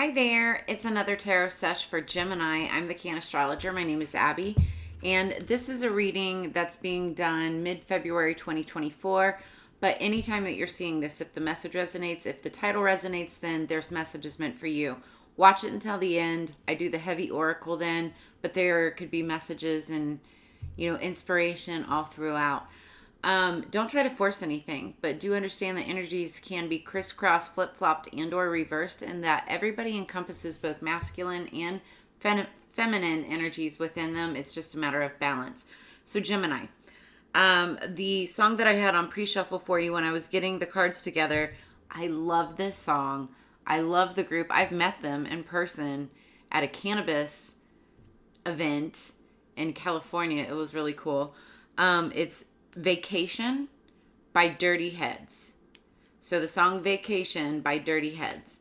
Hi there, it's another tarot sesh for Gemini. I'm the Cannastrologer. My name is Abby, and this is a reading that's being done mid-February 2024. But anytime that you're seeing this, if the message resonates, if the title resonates, then there's messages meant for you. Watch it until the end. I do the heavy oracle then, but there could be messages and, inspiration all throughout. Don't try to force anything, but do understand that energies can be crisscrossed, flip-flopped, and or reversed, and that everybody encompasses both masculine and feminine energies within them. It's just a matter of balance. So Gemini, the song that I had on pre-shuffle for you when I was getting the cards together, I love this song. I love the group. I've met them in person at a cannabis event in California. It was really cool. It's Vacation by Dirty Heads. So the song Vacation by Dirty Heads.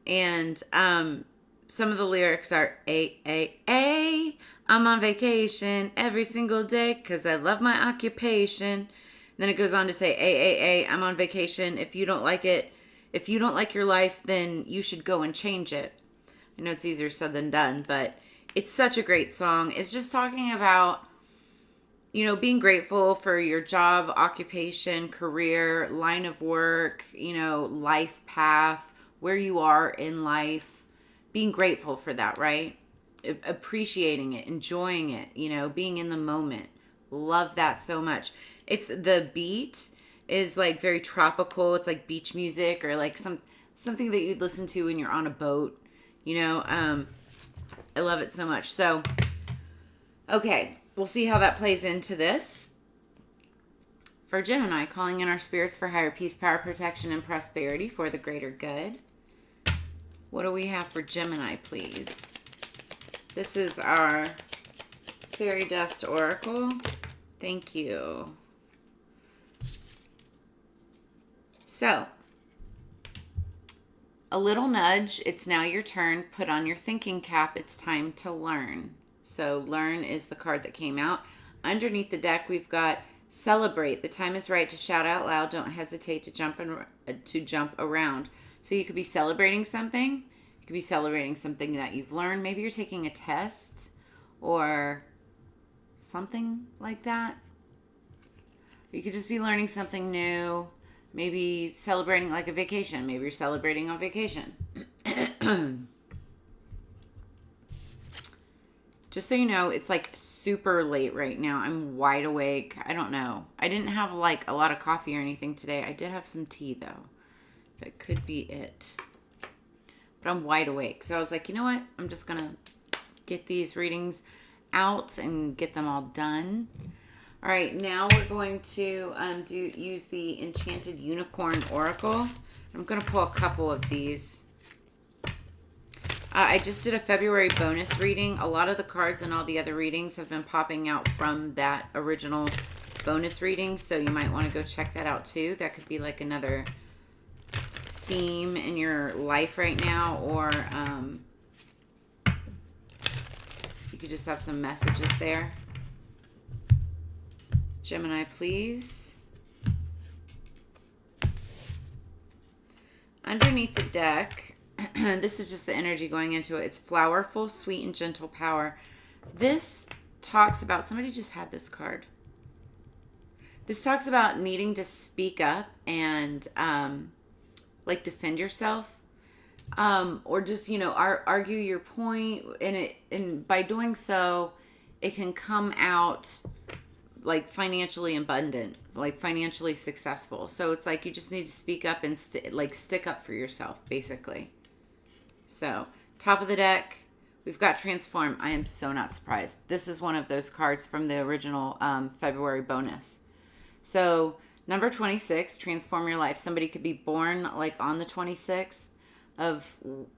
And some of the lyrics are I'm on vacation every single day because I love my occupation. Then it goes on to say I'm on vacation. If you don't like it, if you don't like your life, then you should go and change it. I know it's easier said than done, but it's such a great song. It's just talking about being grateful for your job, occupation, career, line of work, life path, where you are in life, being grateful for that, right? Appreciating it, enjoying it, being in the moment. Love that so much. It's the beat is like very tropical. It's like beach music or like something that you'd listen to when you're on a boat, I love it so much. So, okay. We'll see how that plays into this. For Gemini, calling in our spirits for higher peace, power, protection, and prosperity for the greater good. What do we have for Gemini, please? This is our Fairy Dust Oracle. Thank you. So, a little nudge. It's now your turn. Put on your thinking cap. It's time to learn. So learn is the card that came out. Underneath the deck, we've got celebrate. The time is right to shout out loud. Don't hesitate to jump around. So you could be celebrating something. You could be celebrating something that you've learned. Maybe you're taking a test or something like that. You could just be learning something new. Maybe celebrating like a vacation. Maybe you're celebrating on vacation. Just so you know, it's like super late right now. I'm wide awake. I don't know. I didn't have like a lot of coffee or anything today. I did have some tea though. That could be it. But I'm wide awake. So I was like, you know what? I'm just going to get these readings out and get them all done. All right, now we're going to use the Enchanted Unicorn Oracle. I'm going to pull a couple of these. I just did a February bonus reading. A lot of the cards and all the other readings have been popping out from that original bonus reading, so you might want to go check that out too. That could be like another theme in your life right now, or you could just have some messages there. Gemini, please. Underneath the deck, this is just the energy going into it. It's flowerful, sweet, and gentle power. This talks about, somebody just had this card. This talks about needing to speak up and like defend yourself, or just argue your point. And by doing so, it can come out like financially abundant, like financially successful. So it's like you just need to speak up and stick up for yourself, basically. So, top of the deck, we've got Transform. I am so not surprised. This is one of those cards from the original February bonus. So, number 26, Transform Your Life. Somebody could be born like on the 26th of,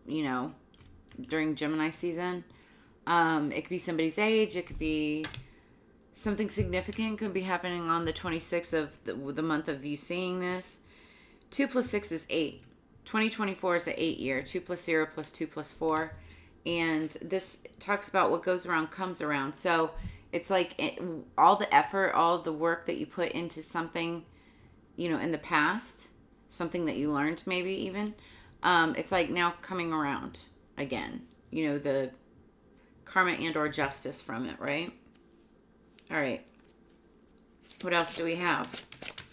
during Gemini season. It could be somebody's age. It could be something significant could be happening on the 26th of the month of you seeing this. 2 plus 6 is 8. 2024 is an 8 year. 2 plus 0 plus 2 plus 4. And this talks about what goes around comes around. So it's like all the effort, all the work that you put into something, in the past, something that you learned maybe even, it's like now coming around. again. You know, the karma and or justice from it, right? All right. What else do we have?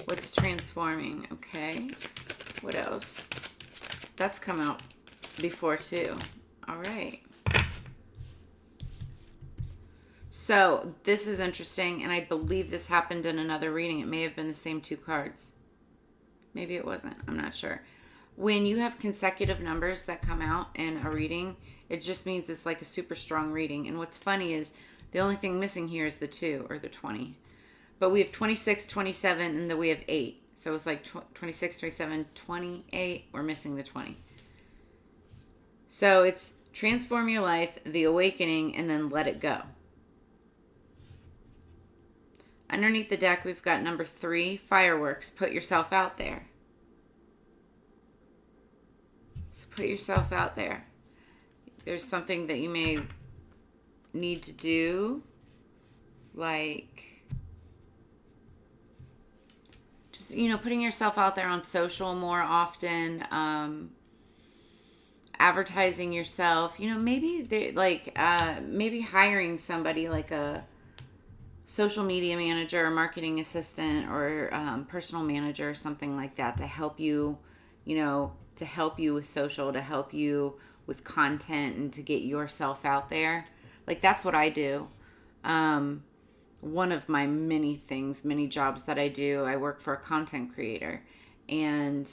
What's transforming? Okay. What else? That's come out before too. All right. So this is interesting, and I believe this happened in another reading. It may have been the same two cards. Maybe it wasn't. I'm not sure. When you have consecutive numbers that come out in a reading, it just means it's like a super strong reading. And what's funny is the only thing missing here is the 2 or the 20. But we have 26, 27, and then we have 8. So it's like 26, 27, 28. We're missing the 20. So it's transform your life, the awakening, and then let it go. Underneath the deck, we've got number 3, fireworks. Put yourself out there. So put yourself out there. There's something that you may need to do, like just, you know, putting yourself out there on social more often, advertising yourself, you know, maybe maybe hiring somebody like a social media manager or marketing assistant or personal manager or something like that to help you, you know, to help you with social, to help you with content and to get yourself out there. Like, that's what I do. One of my many jobs that I do, I work for a content creator. And,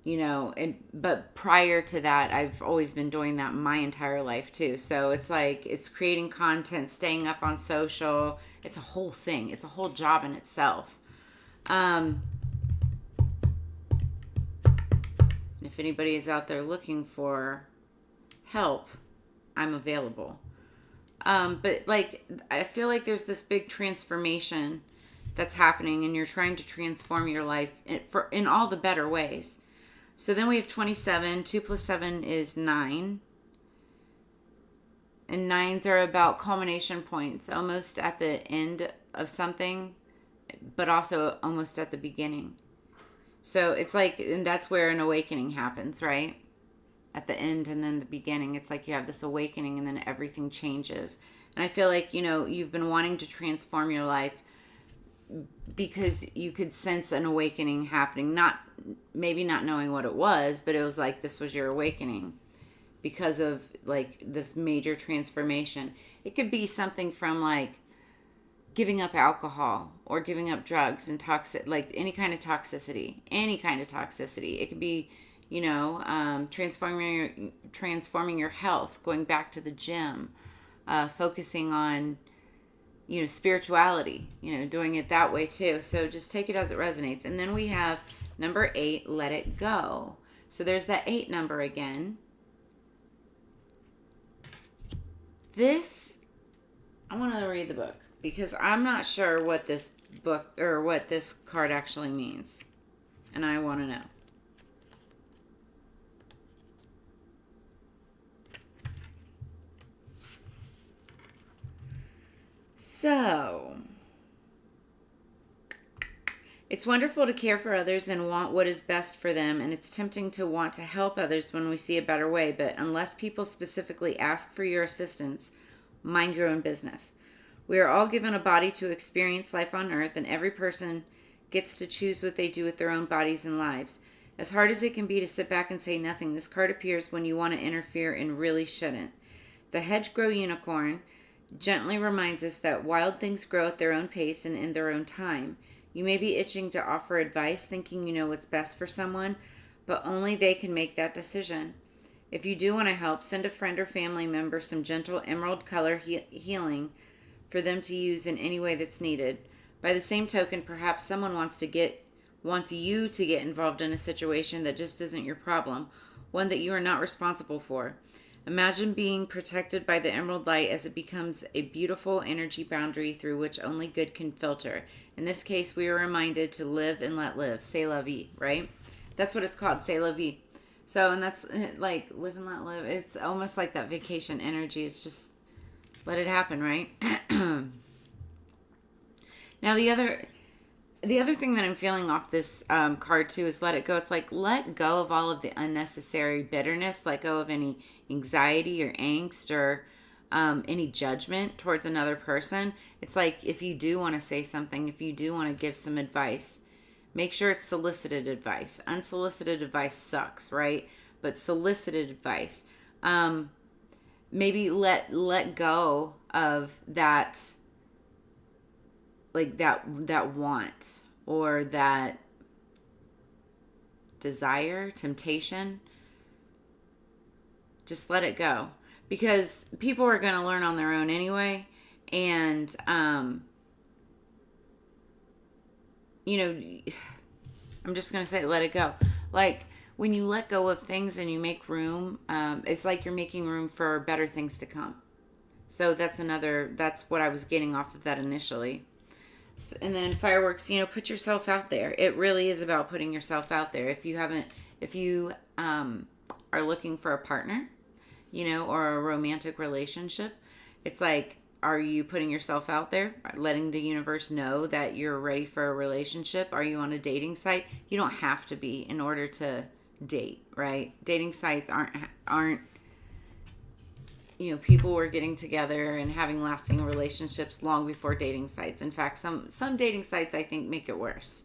you know, but prior to that, I've always been doing that my entire life too. So it's like, it's creating content, staying up on social. It's a whole thing. It's a whole job in itself. If anybody is out there looking for help, I'm available. But like, I feel like there's this big transformation that's happening, and you're trying to transform your life in all the better ways. So then we have 27. 2 plus 7 is 9. And 9s are about culmination points, almost at the end of something, but also almost at the beginning. So it's like, and that's where an awakening happens, right? At the end and then the beginning. It's like you have this awakening and then everything changes. And I feel like, you know, you've been wanting to transform your life because you could sense an awakening happening. Maybe not knowing what it was, but it was like this was your awakening because of like this major transformation. It could be something from like giving up alcohol or giving up drugs and like any kind of toxicity. It could be, you know, transforming your health, going back to the gym, focusing on, you know, spirituality, you know, doing it that way too. So just take it as it resonates. And then we have number 8, let it go. So there's that 8 number again. I want to read the book because I'm not sure what this book or what this card actually means. And I want to know. So, it's wonderful to care for others and want what is best for them, and it's tempting to want to help others when we see a better way, but unless people specifically ask for your assistance, mind your own business. We are all given a body to experience life on earth, and every person gets to choose what they do with their own bodies and lives. As hard as it can be to sit back and say nothing, this card appears when you want to interfere and really shouldn't. The hedgerow unicorn gently reminds us that wild things grow at their own pace and in their own time. You may be itching to offer advice, thinking you know what's best for someone, but only they can make that decision. If you do want to help, send a friend or family member some gentle emerald color healing for them to use in any way that's needed. By the same token, perhaps someone wants you to get involved in a situation that just isn't your problem, one that you are not responsible for. Imagine being protected by the emerald light as it becomes a beautiful energy boundary through which only good can filter. In this case, we are reminded to live and let live. C'est la vie, right? That's what it's called, c'est la vie. So, and that's like live and let live. It's almost like that vacation energy. It's just let it happen, right? Now the other The other thing that I'm feeling off this card too is let it go. It's like let go of all of the unnecessary bitterness, let go of any anxiety or angst or any judgment towards another person. It's like if you do want to say something, if you do want to give some advice, make sure it's solicited advice. Unsolicited advice sucks, right? But solicited advice. Maybe let go of that, like that want or that desire, temptation. Just let it go, because people are going to learn on their own anyway. And you know, I'm just going to say let it go. Like when you let go of things and you make room, it's like you're making room for better things to come. So that's what I was getting off of that initially. And then fireworks, put yourself out there. It really is about putting yourself out there. If you are looking for a partner, or a romantic relationship, it's like, are you putting yourself out there, letting the universe know that you're ready for a relationship? Are you on a dating site? You don't have to be in order to date, right? Dating sites aren't people were getting together and having lasting relationships long before dating sites. In fact, some dating sites I think make it worse.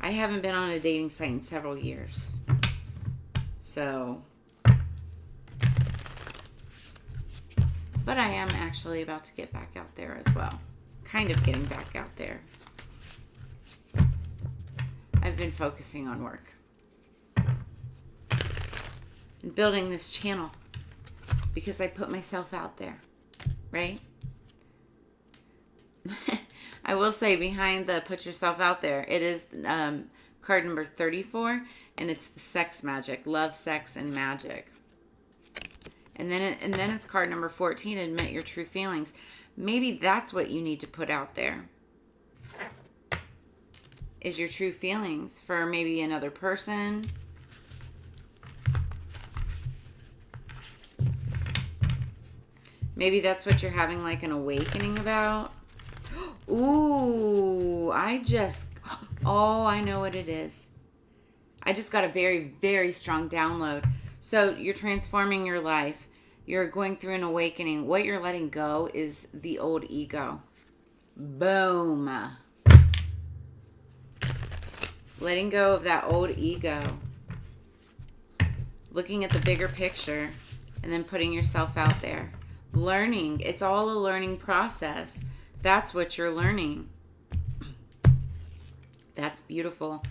I haven't been on a dating site in several years. So, but I am actually about to get back out there as well. Kind of getting back out there. I've been focusing on work and building this channel because I put myself out there, right? I will say behind the put yourself out there, it is card number 34, and it's the sex magic, love, sex, and magic. And then it's card number 14, admit your true feelings. Maybe that's what you need to put out there, is your true feelings for maybe another person. Maybe that's what you're having like an awakening about. Ooh, I know what it is. I just got a very, very strong download. So you're transforming your life. You're going through an awakening. What you're letting go is the old ego. Boom. Letting go of that old ego. Looking at the bigger picture and then putting yourself out there. Learning. It's all a learning process. That's what you're learning. That's beautiful.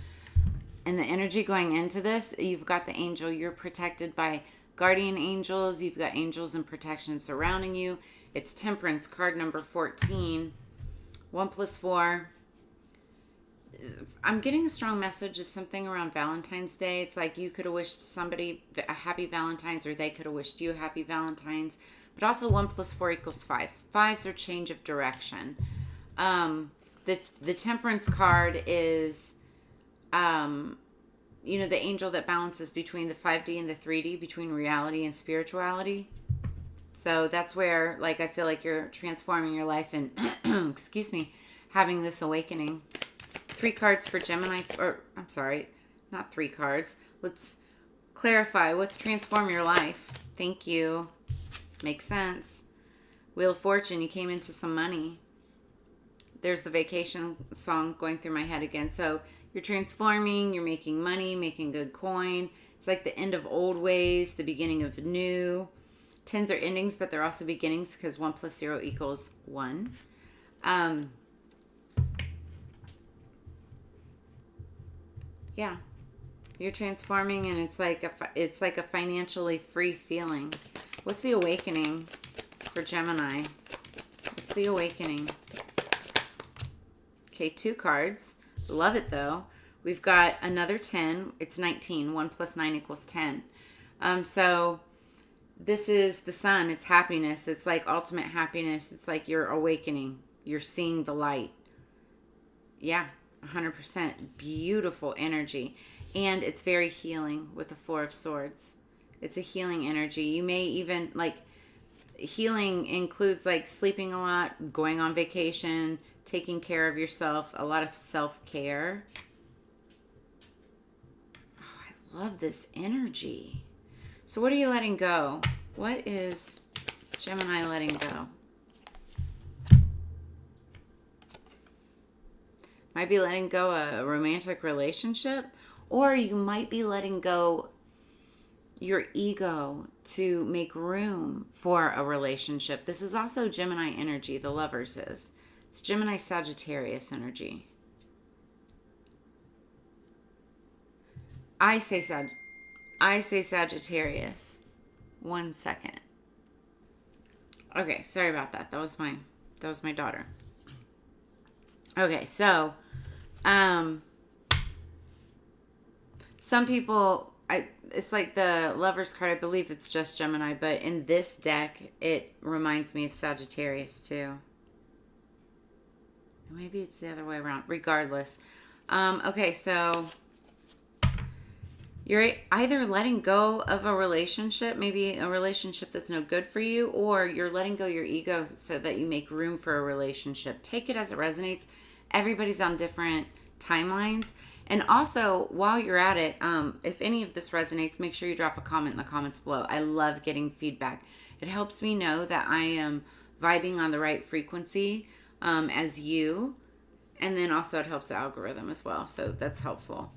And the energy going into this, you've got the angel. You're protected by guardian angels. You've got angels and protection surrounding you. It's Temperance, card number 14. 1 + 4. I'm getting a strong message of something around Valentine's Day. It's like you could have wished somebody a happy Valentine's, or they could have wished you a happy Valentine's. But also 1 + 4 = 5. Fives are change of direction. The Temperance card is, the angel that balances between the 5D and the 3D, between reality and spirituality. So that's where, like, I feel like you're transforming your life and, excuse me, having this awakening. 3 cards for Gemini, or I'm sorry, not 3 cards. Let's clarify. What's transform your life? Thank you. Makes sense. Wheel of Fortune, you came into some money. There's the vacation song going through my head again. So you're transforming, you're making money, making good coin. It's like the end of old ways, the beginning of new. 10s are endings, but they're also beginnings because 1 + 0 = 1. Yeah, you're transforming, and it's like a financially free feeling. What's the awakening for Gemini? What's the awakening? Okay, 2 cards. Love it though. We've got another 10. It's 19. 1 + 9 = 10. So this is the sun. It's happiness. It's like ultimate happiness. It's like you're awakening. You're seeing the light. Yeah, 100%. Beautiful energy. And it's very healing with the 4 of Swords. It's a healing energy. You may even, like, healing includes like sleeping a lot, going on vacation, taking care of yourself, a lot of self-care. Oh, I love this energy. So what are you letting go? What is Gemini letting go? Might be letting go a romantic relationship, or you might be letting go your ego to make room for a relationship. This is also Gemini energy, the Lovers is. It's Gemini Sagittarius energy. I say Sagittarius. 1 second. Okay, sorry about that. That was my daughter. Okay, so some people, it's like the Lovers card, I believe it's just Gemini, but in this deck it reminds me of Sagittarius too. Maybe it's the other way around. Regardless. Okay, so you're either letting go of a relationship, maybe a relationship that's no good for you, or you're letting go your ego so that you make room for a relationship. Take it as it resonates. Everybody's on different timelines. And also, while you're at it, if any of this resonates, make sure you drop a comment in the comments below. I love getting feedback. It helps me know that I am vibing on the right frequency as you. And then also it helps the algorithm as well. So that's helpful.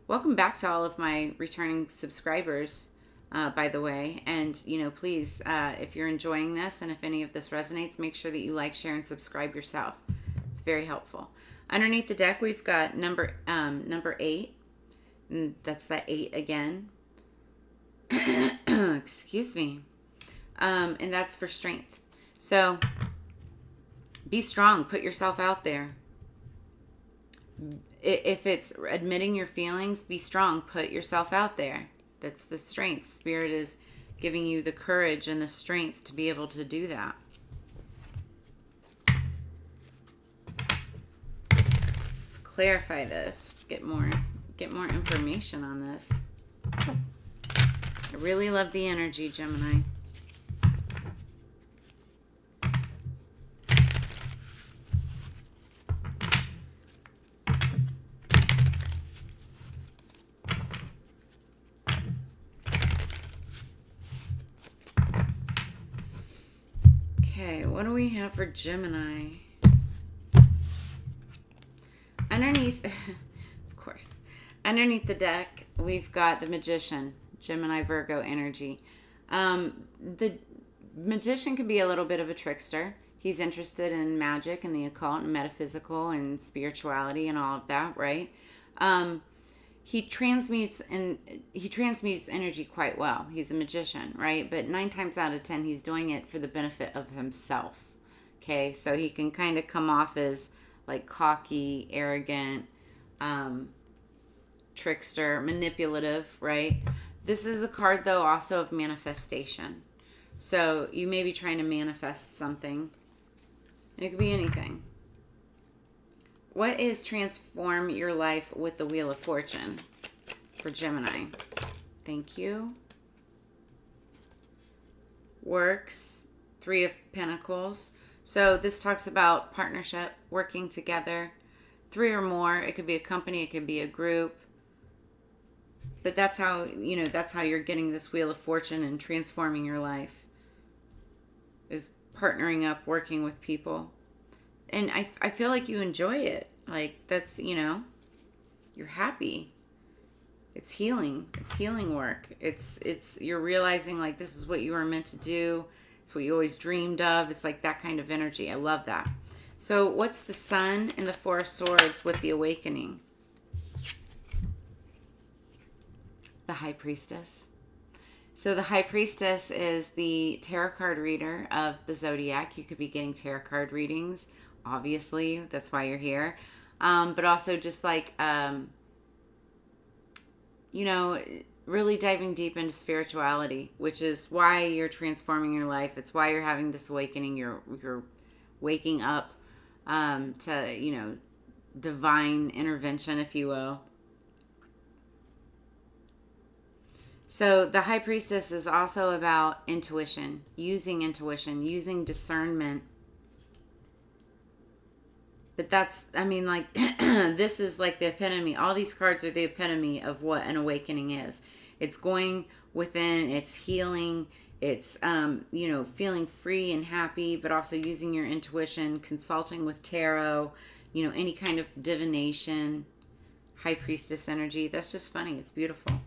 Welcome back to all of my returning subscribers, by the way. And, please, if you're enjoying this and if any of this resonates, make sure that you like, share, and subscribe yourself. It's very helpful. Underneath the deck, we've got number 8. And that's that 8 again. Excuse me. And that's for strength. So be strong. Put yourself out there. If it's admitting your feelings, be strong. Put yourself out there. That's the strength. Spirit is giving you the courage and the strength to be able to do that. Let's clarify this. Get more information on this. I really love the energy, Gemini. What do we have for Gemini? Underneath, of course, underneath the deck, we've got the Magician, Gemini Virgo energy. The Magician can be a little bit of a trickster. He's interested in magic and the occult and metaphysical and spirituality and all of that, right? He transmutes energy quite well. He's a magician, right? But 9 times out of 10, he's doing it for the benefit of himself. Okay, so he can kind of come off as like cocky, arrogant, trickster, manipulative, right? This is a card, though, also of manifestation. So you may be trying to manifest something. And it could be anything. What is transform your life with the Wheel of Fortune for Gemini? Thank you. Works, 3 of Pentacles. So this talks about partnership, working together, 3 or more. It could be a company, it could be a group. But that's how, that's how you're getting this Wheel of Fortune and transforming your life. Is partnering up, working with people. And I feel like you enjoy it. Like, that's, you're happy. It's healing. It's healing work. It's you're realizing, like, this is what you were meant to do. It's what you always dreamed of. It's like that kind of energy. I love that. So what's the Sun and the 4 of Swords with the Awakening? The High Priestess. So the High Priestess is the tarot card reader of the Zodiac. You could be getting tarot card readings. Obviously, that's why you're here. But also just like, really diving deep into spirituality, which is why you're transforming your life. It's why you're having this awakening. You're waking up to, divine intervention, if you will. So the High Priestess is also about intuition, using discernment. But that's, I mean, like, this is like the epitome. All these cards are the epitome of what an awakening is. It's going within, it's healing, it's, feeling free and happy, but also using your intuition, consulting with tarot, any kind of divination, high priestess energy. That's just funny. It's beautiful.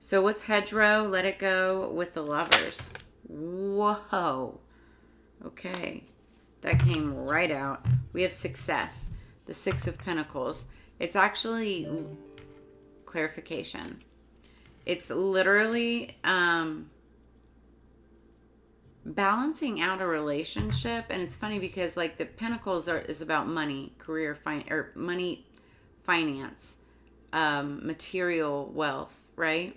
So what's hedgerow? Let it go with the lovers. Whoa. Okay. That came right out. We have success. The Six of Pentacles. It's actually clarification. It's literally balancing out a relationship. And it's funny because like the Pentacles is about money, career, money, finance, material wealth, right?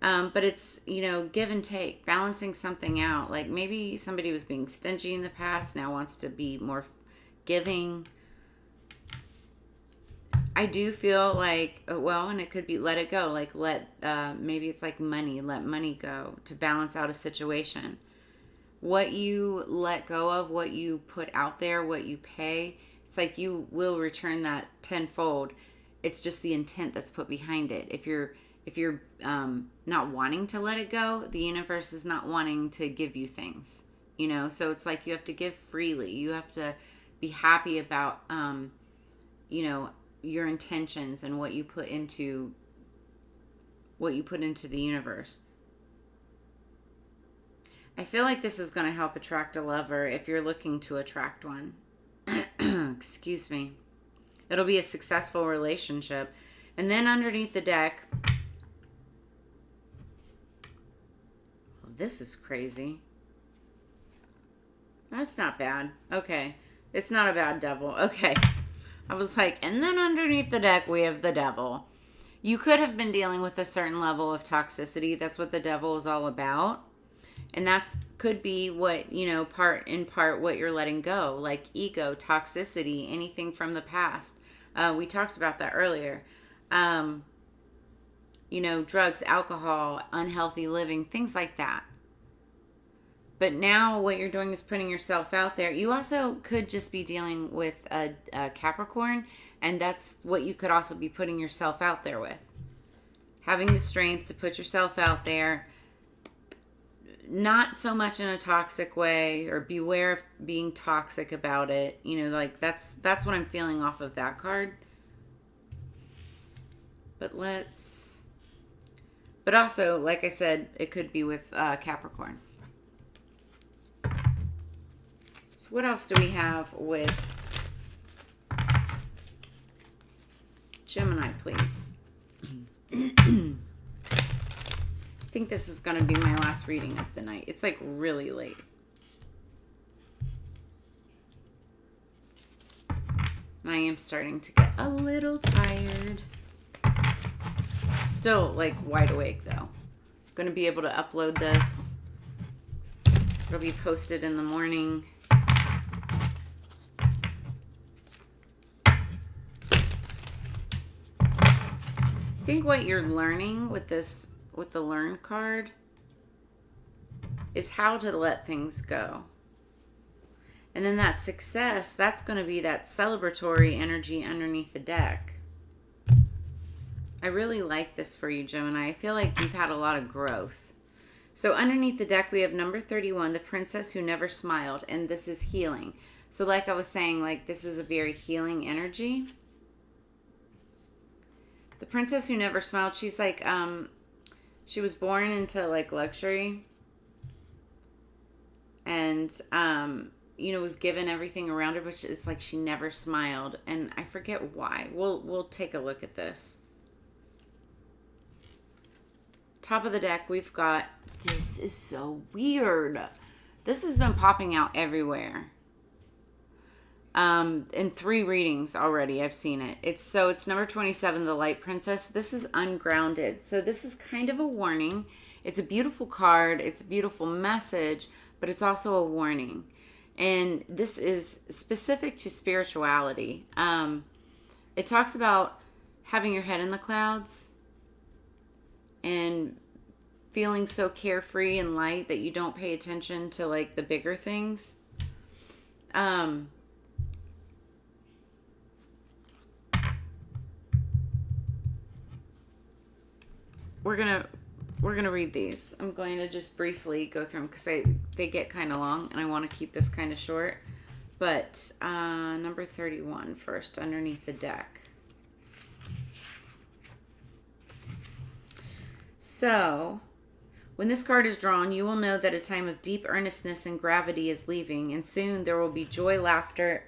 But it's, give and take, balancing something out. Like maybe somebody was being stingy in the past, now wants to be more giving. I do feel like, and it could be let it go. Like maybe it's like money, let money go to balance out a situation. What you let go of, what you put out there, what you pay, it's like you will return that tenfold. It's just the intent that's put behind it. If you're not wanting to let it go, the universe is not wanting to give you things, so it's like you have to give freely. You have to be happy about your intentions and what you put into the universe. I feel like this is going to help attract a lover if you're looking to attract one. Excuse me. It'll be a successful relationship. And then underneath the deck, this is crazy. That's not bad. Okay. It's not a bad devil. Okay. I was like, and then underneath the deck, we have the devil. You could have been dealing with a certain level of toxicity. That's what the devil is all about. And that's could be what, part what you're letting go, like ego, toxicity, anything from the past. We talked about that earlier. Drugs, alcohol, unhealthy living, things like that. But now what you're doing is putting yourself out there. You also could just be dealing with a Capricorn, and that's what you could also be putting yourself out there with. Having the strength to put yourself out there, not so much in a toxic way, or beware of being toxic about it. That's what I'm feeling off of that card. But also, like I said, it could be with Capricorn. So what else do we have with Gemini, please? I think this is going to be my last reading of the night. It's like really late. I am starting to get a little tired. Still like wide awake though. I'm going to be able to upload this. It'll be posted in the morning. I think what you're learning with this, with the Learn card, is how to let things go. And then that success, that's going to be that celebratory energy underneath the deck. I really like this for you, Gemini. I feel like you've had a lot of growth. So underneath the deck, we have number 31, the Princess Who Never Smiled. And this is healing. So like I was saying, like this is a very healing energy. The Princess Who Never Smiled, she's like, she was born into like luxury. And, was given everything around her, but it's like she never smiled. And I forget why. We'll take a look at this. Top of the deck, we've got, this is so weird. This has been popping out everywhere. In 3 readings already, I've seen it. It's number 27, the Light Princess. This is ungrounded. So this is kind of a warning. It's a beautiful card. It's a beautiful message, but it's also a warning. And this is specific to spirituality. It talks about having your head in the clouds and feeling so carefree and light that you don't pay attention to like the bigger things. we're gonna read these. I'm going to just briefly go through them because they get kind of long, and I want to keep this kind of short. But number 31 first, underneath the deck. So, when this card is drawn, you will know that a time of deep earnestness and gravity is leaving, and soon there will be joy, laughter,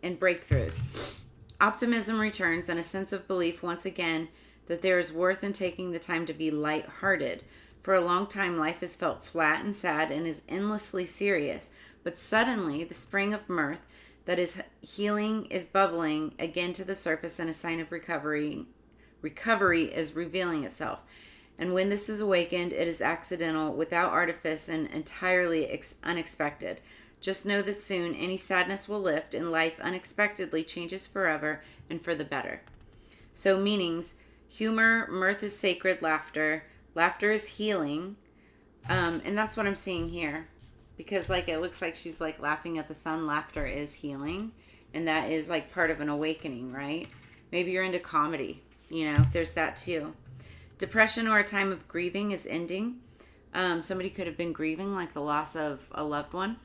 and breakthroughs. Optimism returns and a sense of belief once again that there is worth in taking the time to be light-hearted. For a long time, life has felt flat and sad and is endlessly serious, but suddenly the spring of mirth that is healing is bubbling again to the surface, and a sign of recovery is revealing itself. And when this is awakened, it is accidental, without artifice, and entirely unexpected. Just know that soon any sadness will lift, and life unexpectedly changes forever and for the better. So meanings: humor, mirth is sacred, laughter is healing, and that's what I'm seeing here, because like it looks like she's like laughing at the sun. Laughter is healing, and that is like part of an awakening, right? Maybe you're into comedy, there's that too. Depression or a time of grieving is ending. Somebody could have been grieving, like the loss of a loved one.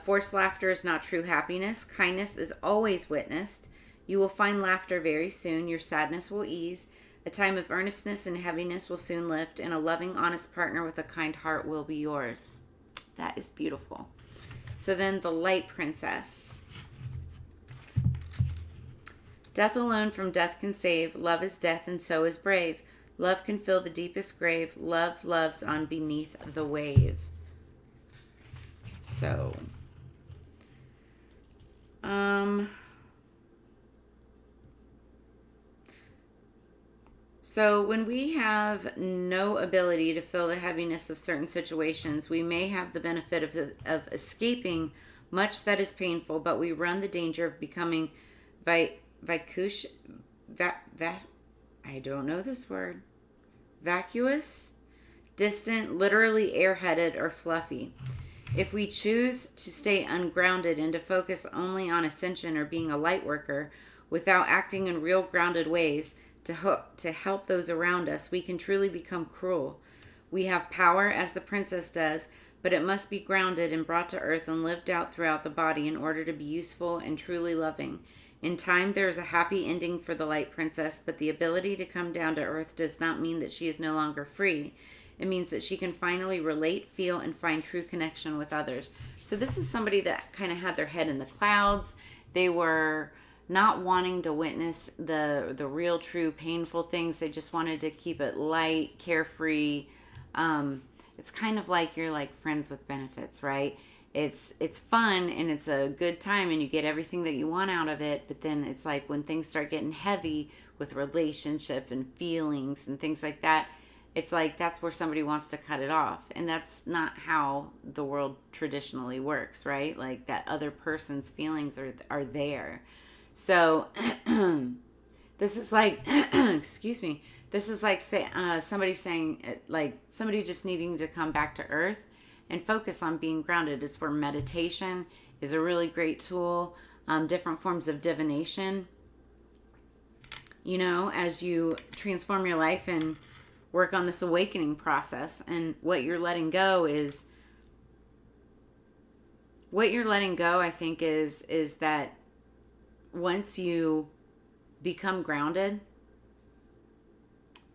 Forced laughter is not true happiness. Kindness is always witnessed. You will find laughter very soon. Your sadness will ease. A time of earnestness and heaviness will soon lift, and a loving, honest partner with a kind heart will be yours. That is beautiful. So then the Light Princess. Death alone from death can save. Love is death and so is brave. Love can fill the deepest grave. Love loves on beneath the wave. So, so when we have no ability to feel the heaviness of certain situations, we may have the benefit of escaping much that is painful, but we run the danger of becoming I don't know this word. Vacuous, distant, literally airheaded, or fluffy. If we choose to stay ungrounded and to focus only on ascension or being a light worker without acting in real grounded ways to help those around us, we can truly become cruel. We have power as the princess does, but it must be grounded and brought to earth and lived out throughout the body in order to be useful and truly loving. In time, there is a happy ending for the Light Princess, but the ability to come down to earth does not mean that she is no longer free. It means that she can finally relate, feel, and find true connection with others. So this is somebody that kind of had their head in the clouds. They were not wanting to witness the real, true, painful things. They just wanted to keep it light, carefree. It's kind of like you're like friends with benefits, right? It's fun and it's a good time and you get everything that you want out of it, but then it's like when things start getting heavy with relationship and feelings and things like that, it's like that's where somebody wants to cut it off. And that's not how the world traditionally works, right? Like that other person's feelings are there. So this is like, excuse me, this is like somebody saying, like somebody just needing to come back to earth and focus on being grounded. It's where meditation is a really great tool. Different forms of divination, as you transform your life and work on this awakening process. And what you're letting go, I think, is that once you become grounded,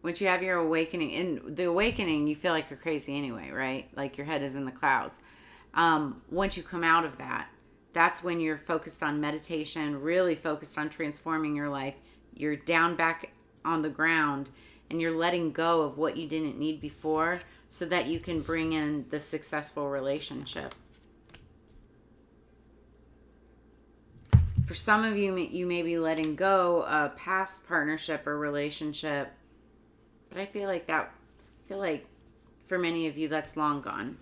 once you have your awakening, in the awakening, you feel like you're crazy anyway, right? Like your head is in the clouds. Once you come out of that, that's when you're focused on meditation, really focused on transforming your life. You're down back on the ground and you're letting go of what you didn't need before so that you can bring in the successful relationship. For some of you, you may be letting go a past partnership or relationship. But I feel like for many of you, that's long gone.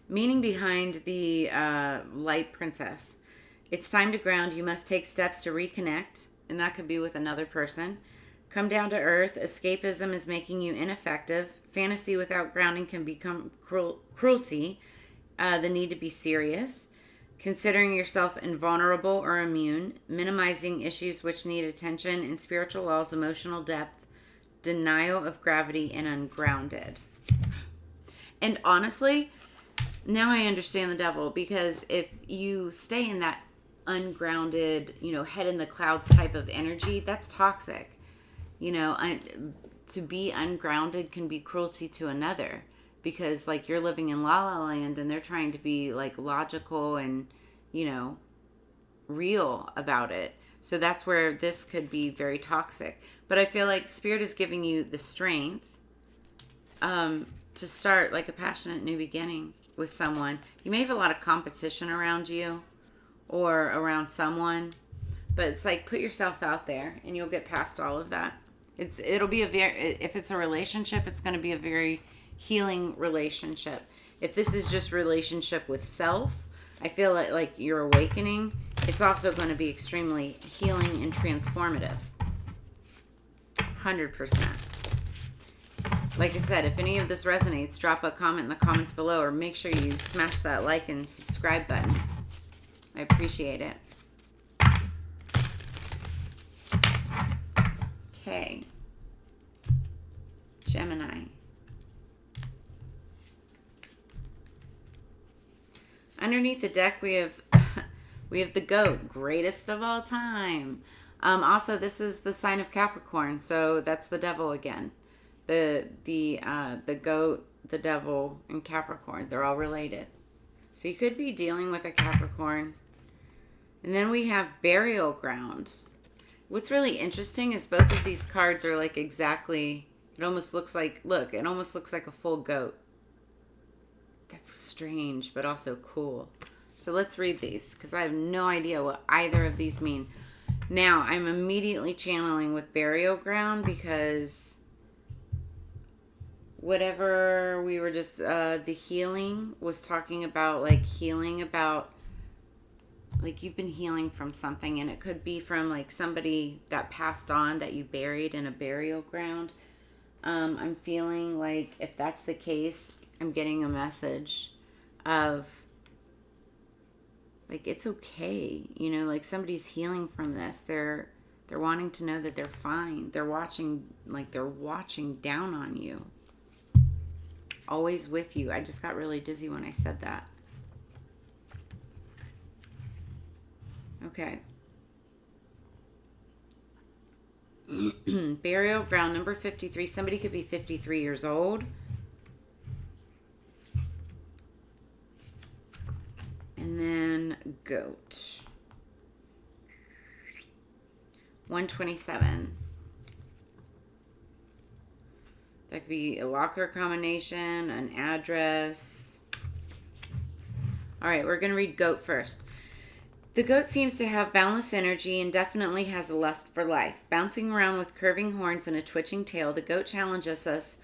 Meaning behind the Light Princess. It's time to ground. You must take steps to reconnect, and that could be with another person. Come down to earth. Escapism is making you ineffective. Fantasy without grounding can become cruelty. The need to be serious. considering yourself invulnerable or immune, minimizing issues which need attention, and spiritual laws, emotional depth, denial of gravity, and ungrounded. And honestly, now I understand the devil, because if you stay in that ungrounded, head in the clouds type of energy, that's toxic. To be ungrounded can be cruelty to another, because like you're living in la la land and they're trying to be like logical and real about it. So that's where this could be very toxic. But I feel like Spirit is giving you the strength to start like a passionate new beginning with someone. You may have a lot of competition around you or around someone, but it's like put yourself out there and you'll get past all of that. It'll be if it's a relationship, it's going to be a very healing relationship. If this is just relationship with self, I feel like you're awakening. It's also going to be extremely healing and transformative. 100%. Like I said, if any of this resonates, drop a comment in the comments below, or make sure you smash that like and subscribe button. I appreciate it. Okay. Gemini. Underneath the deck, we have the goat, greatest of all time. Also, this is the sign of Capricorn, so that's the devil again. The goat, the devil, and Capricorn, they're all related. So you could be dealing with a Capricorn. And then we have burial ground. What's really interesting is both of these cards are like exactly, it almost looks like a full goat. That's strange, but also cool. So let's read these, because I have no idea what either of these mean. Now, I'm immediately channeling with burial ground, because whatever we were just, the healing was talking about, like healing about, like you've been healing from something, and it could be from like somebody that passed on that you buried in a burial ground. I'm feeling like if that's the case, I'm getting a message of like it's okay, like somebody's healing from this. They're wanting to know that they're fine. They're watching down on you. Always with you. I just got really dizzy when I said that. Okay. Burial ground number 53. Somebody could be 53 years old. And then goat. 127. That could be a locker combination, an address. All right, we're going to read goat first. The goat seems to have boundless energy and definitely has a lust for life. Bouncing around with curving horns and a twitching tail, the goat challenges us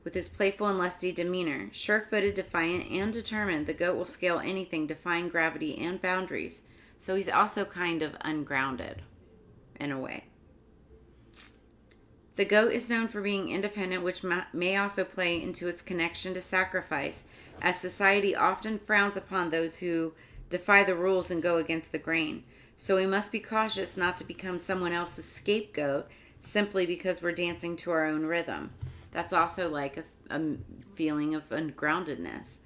with his playful and lusty demeanor. Sure-footed, defiant, and determined, the goat will scale anything, defying gravity and boundaries. So he's also kind of ungrounded, in a way. The goat is known for being independent, which may also play into its connection to sacrifice, as society often frowns upon those who defy the rules and go against the grain. So we must be cautious not to become someone else's scapegoat simply because we're dancing to our own rhythm. That's also like a feeling of ungroundedness.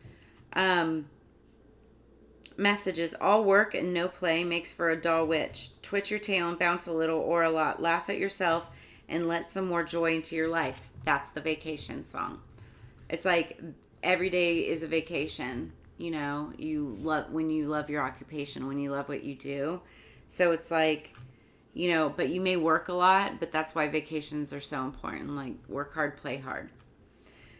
Messages: all work and no play makes for a dull witch. Twitch your tail and bounce a little or a lot. Laugh at yourself and let some more joy into your life. That's the vacation song. It's like every day is a vacation. You love when you love your occupation, when you love what you do. So it's like, but you may work a lot, but that's why vacations are so important. Like work hard, play hard.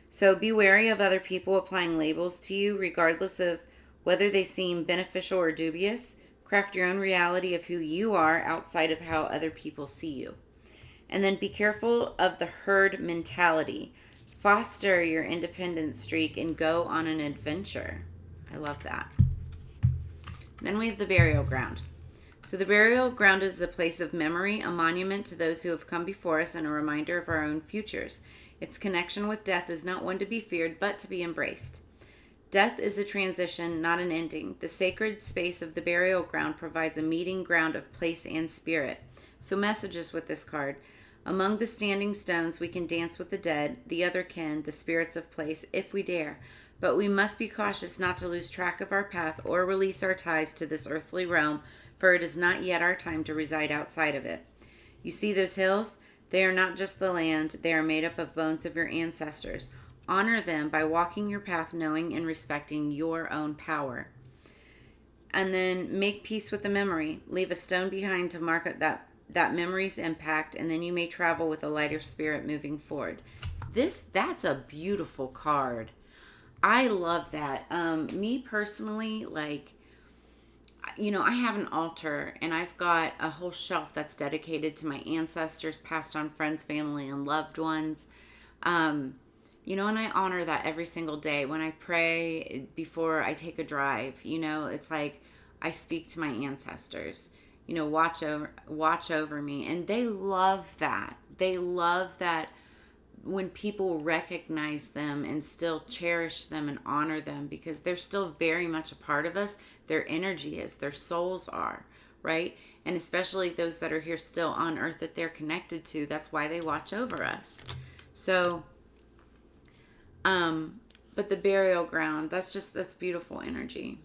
So be wary of other people applying labels to you, regardless of whether they seem beneficial or dubious. Craft your own reality of who you are outside of how other people see you. And then be careful of the herd mentality. Foster your independent streak and go on an adventure. I love that. Then we have the burial ground. So the burial ground is a place of memory, a monument to those who have come before us, and a reminder of our own futures. Its connection with death is not one to be feared, but to be embraced. Death is a transition, not an ending. The sacred space of the burial ground provides a meeting ground of place and spirit. So messages with this card. Among the standing stones, we can dance with the dead, the other kin, the spirits of place, if we dare. But we must be cautious not to lose track of our path or release our ties to this earthly realm, for it is not yet our time to reside outside of it. You see those hills? They are not just the land, they are made up of bones of your ancestors. Honor them by walking your path, knowing and respecting your own power. And then make peace with the memory. Leave a stone behind to mark that memory's impact, and then you may travel with a lighter spirit moving forward. That's a beautiful card. I love that. Me personally, like, you know, I have an altar and I've got a whole shelf that's dedicated to my ancestors, passed on friends, family, and loved ones. You know, and I honor that every single day. When I pray before I take a drive, you know, it's like I speak to my ancestors, you know, watch over me. And they love that. They love that when people recognize them and still cherish them and honor them, because they're still very much a part of us. Their energy is, their souls are, right? And especially those that are here still on earth that they're connected to, that's why they watch over us. So, but the burial ground, that's beautiful energy.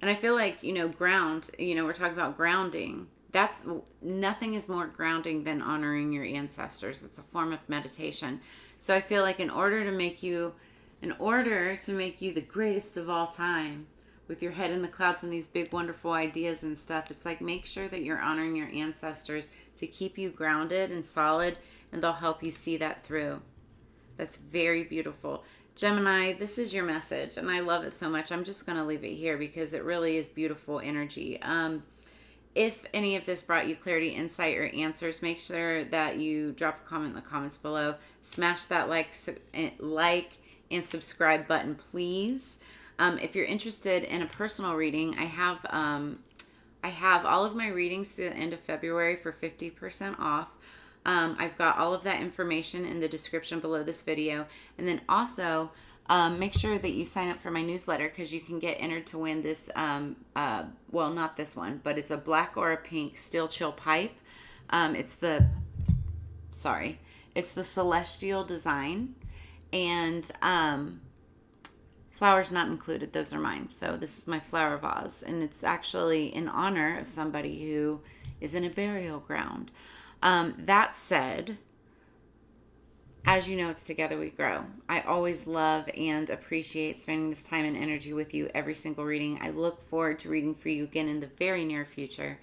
And I feel like, you know, ground, you know, we're talking about grounding. That's, nothing is more grounding than honoring your ancestors. It's a form of meditation. So I feel like in order to make you the greatest of all time, with your head in the clouds and these big wonderful ideas and stuff, it's like, make sure that you're honoring your ancestors to keep you grounded and solid, and they'll help you see that through. That's very beautiful. Gemini, this is your message, and I love it so much. I'm just going to leave it here because it really is beautiful energy. If any of this brought you clarity, insight, or answers, make sure that you drop a comment in the comments below. Smash that like and subscribe button, please. If you're interested in a personal reading, I have all of my readings through the end of February for 50% off. I've got all of that information in the description below this video. And then also, make sure that you sign up for my newsletter, because you can get entered to win this, well, not this one, but it's a black or a pink steel chill pipe. It's the celestial design, and flowers not included. Those are mine. So this is my flower vase, and it's actually in honor of somebody who is in a burial ground. That said, as you know, it's together we grow. I always love and appreciate spending this time and energy with you every single reading. I look forward to reading for you again in the very near future.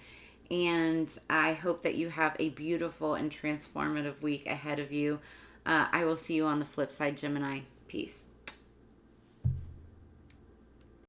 And I hope that you have a beautiful and transformative week ahead of you. I will see you on the flip side, Gemini. Peace.